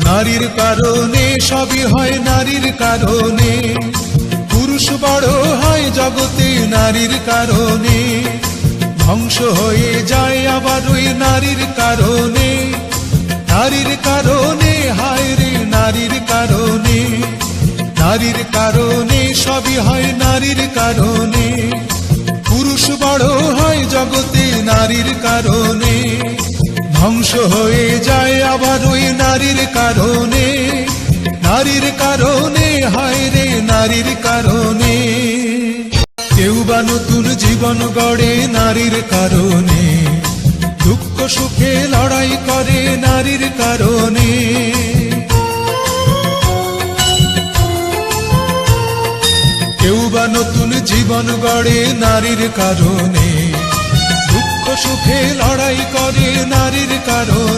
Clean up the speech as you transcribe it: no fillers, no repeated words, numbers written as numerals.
নারীর কারণে সবই হয় নারীর কারণে, পুরুষ বড় হয় জগতে নারীর কারণে, ধ্বংস হয়ে যায় আবার ওই নারীর কারণে। নারীর কারণে হায় রে নারীর কারণে, নারীর কারণে সবই হয় নারীর কারণে, পুরুষ বড় হয় জগতে নারীর কারণে, ধ্বংস হয়ে যায় আবার ওই নারীর কারণে। নারীর কারণে হায় রে নারীর কারণে। কেউ বা নতুন জীবন গড়ে নারীর কারণে, দুঃখ সুখে লড়াই করে নারীর কারণে। কেউ বা নতুন জীবন গড়ে নারীর কারণে, দুঃখ সুখে লড়াই করে নারীর কারণে।